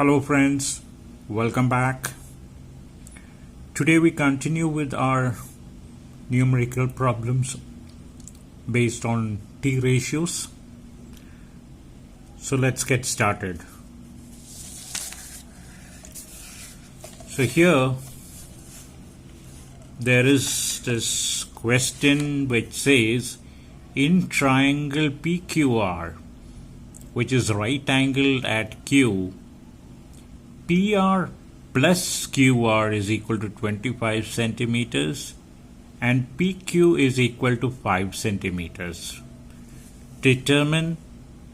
Hello friends, welcome back. Today we continue with our numerical problems based on T ratios. So let's get started. So here there is this question which says, in triangle PQR, which is right angled at Q, PR plus QR is equal to 25 centimeters and PQ is equal to 5 centimeters. Determine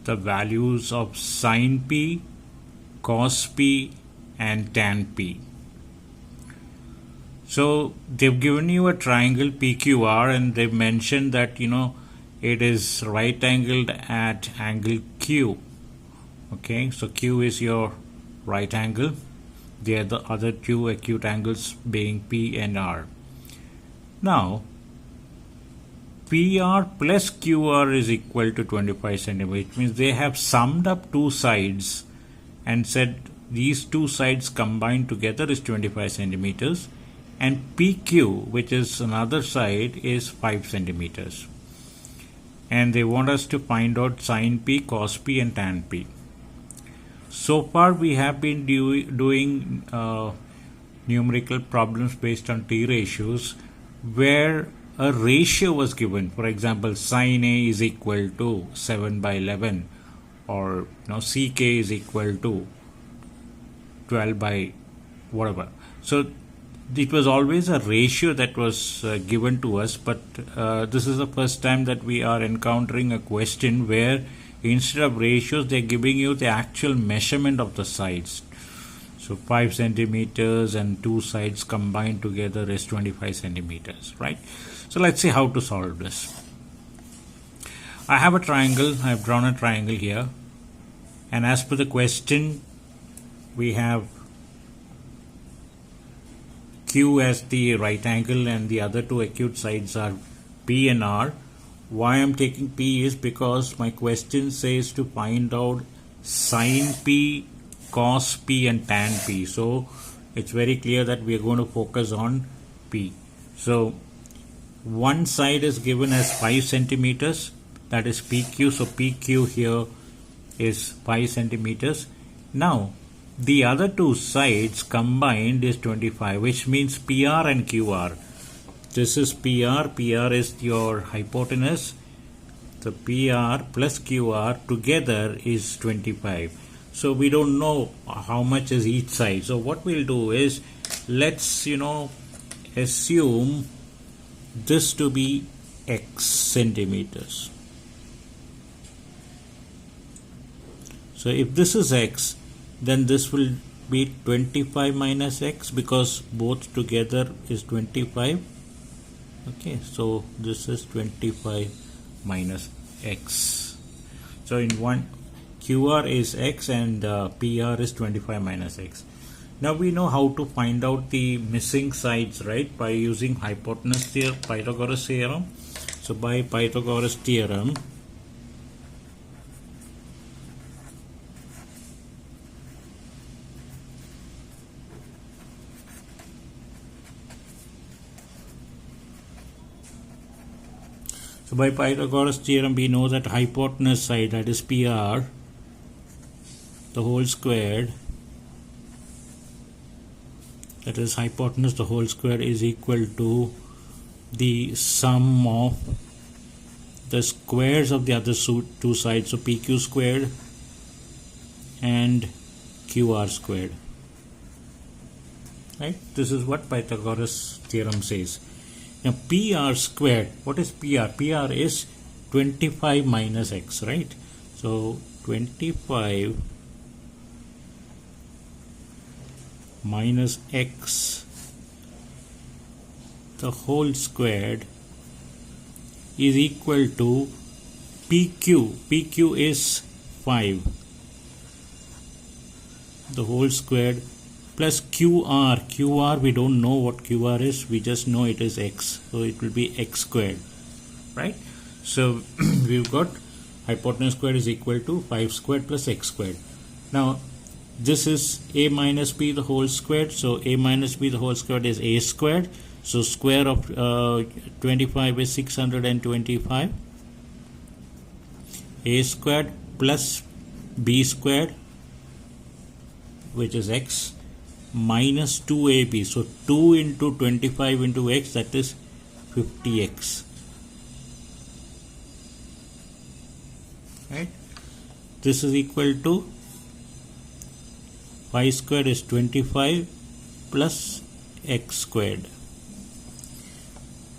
the values of sin P, cos P and tan P. So they've given you a triangle PQR and they've mentioned that it is right angled at angle Q. Okay, so Q is your right angle, the other two acute angles being P and R. Now PR plus QR is equal to 25 centimeters, which means they have summed up two sides and said these two sides combined together is 25 centimeters and PQ, which is another side, is 5 centimeters. And they want us to find out sin P, cos P and tan P. So far we have been doing numerical problems based on T ratios where a ratio was given. For example, sin A is equal to 7 by 11 or CK is equal to 12 by whatever. So it was always a ratio that was given to us, but this is the first time that we are encountering a question where instead of ratios they're giving you the actual measurement of the sides. So 5 centimeters and two sides combined together is 25 centimeters, right? So let's see how to solve this. I have a triangle. I've drawn a triangle here, and as per the question we have Q as the right angle and the other two acute sides are P and R. Why I'm taking P is because my question says to find out sin P, cos P and tan P. So it's very clear that we are going to focus on P. So one side is given as 5 centimeters, that is PQ. So PQ here is 5 centimeters. Now the other two sides combined is 25, which means PR and QR. This is PR. PR is your hypotenuse. The PR plus QR together is 25. So we don't know how much is each side. So what we'll do is, let's assume this to be X centimeters. So if this is X, then this will be 25 minus X because both together is 25. Okay, so this is 25 minus X. So in one, QR is X and PR is 25 minus X. Now we know how to find out the missing sides, right? By using hypotenuse theorem, Pythagoras theorem. So by Pythagoras theorem, we know that hypotenuse side, that is PR, the whole squared, that is hypotenuse the whole square, is equal to the sum of the squares of the other two sides. So PQ squared and QR squared. Right? This is what Pythagoras theorem says. Now PR squared, what is PR? PR is 25 minus X, right? So 25 minus X the whole squared is equal to PQ. PQ is 5 the whole squared plus QR. QR, we don't know what QR is, we just know it is X, so it will be X squared, right? So we've got hypotenuse squared is equal to 5 squared plus X squared. Now this is a minus b the whole squared, so a minus b the whole squared is a squared, so square of 25 is 625. A squared plus b squared, which is x, minus 2ab, so 2 into 25 into x, that is 50x, right? This is equal to y squared is 25 plus x squared,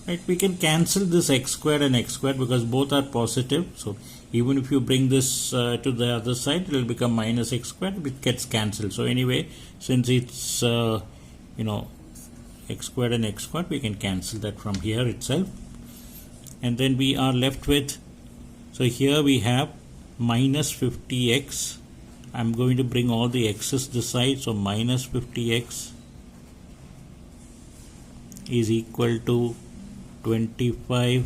right? We can cancel this x squared and x squared because both are positive, so even if you bring this to the other side, it will become minus x squared, it gets cancelled. So anyway, since it's x squared and x squared, we can cancel that from here itself, and then we are left with, so here we have minus 50x. I'm going to bring all the x's this side, so minus 50x is equal to 25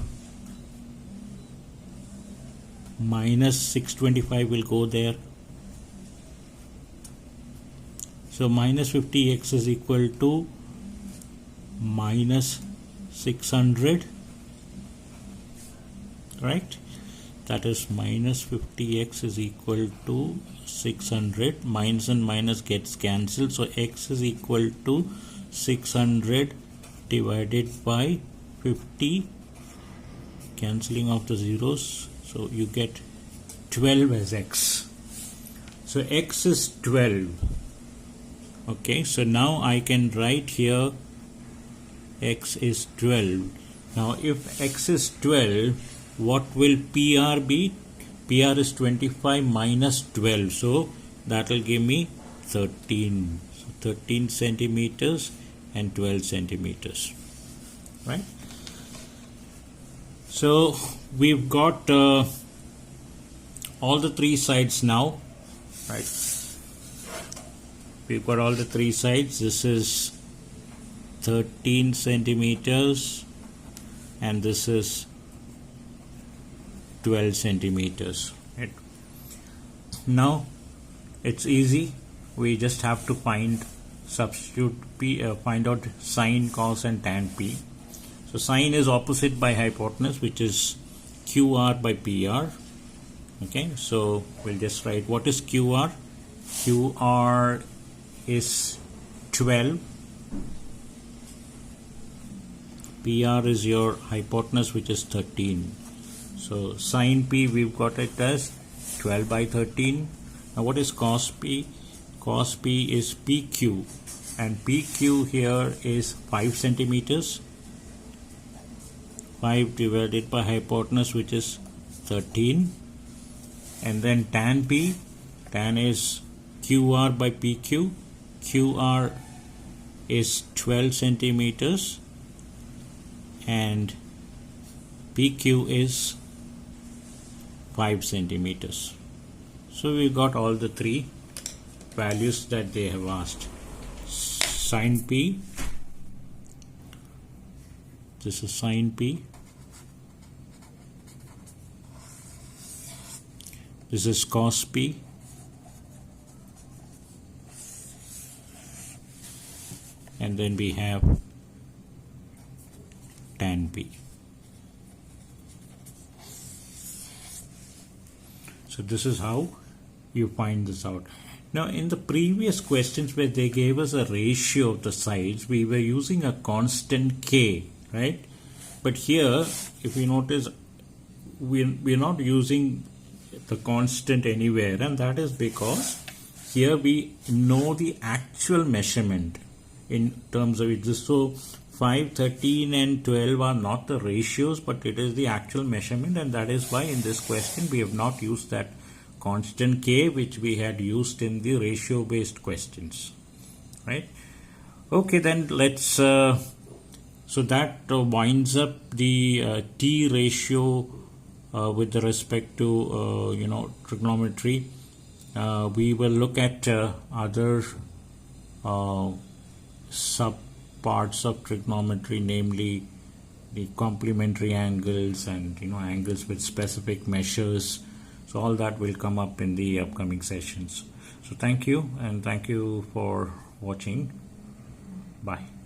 minus 625 will go there, so minus 50x is equal to minus 600, right? That is minus 50x is equal to 600, minus and minus gets cancelled, so x is equal to 600 divided by 50, cancelling off the zeros, so you get 12 as x. So x is 12. Okay, so now I can write here x is 12. Now if x is 12, what will PR be? PR is 25 minus 12, so that will give me 13. So 13 centimeters and 12 centimeters, right? So we've got all the three sides now, right? We've got all the three sides. This is 13 centimeters and this is 12 centimeters, right? Now it's easy. We just have to find out sine, cos and tan p. So sine is opposite by hypotenuse, which is QR by PR. Okay, so we'll just write what is QR. QR is 12. PR is your hypotenuse, which is 13. So sine P, we've got it as 12 by 13. Now what is cos P? Cos P is PQ, and PQ here is 5 centimeters. 5 divided by hypotenuse, which is 13. And then tan P, tan is QR by PQ. QR is 12 centimeters and PQ is 5 centimeters. So we got all the three values that they have asked. Sine P, this is sine P, this is cos P, and then we have tan P. So this is how you find this out. Now in the previous questions where they gave us a ratio of the sides, we were using a constant K, right? But here, if you notice, we're not using the constant anywhere, and that is because here we know the actual measurement in terms of it. So 5, 13 and 12 are not the ratios, but it is the actual measurement, and that is why in this question we have not used that constant K which we had used in the ratio based questions, right? Okay, then let's so that winds up the T ratio with respect to trigonometry. We will look at other sub parts of trigonometry, namely the complementary angles and angles with specific measures. So all that will come up in the upcoming sessions. So thank you, and thank you for watching. Bye.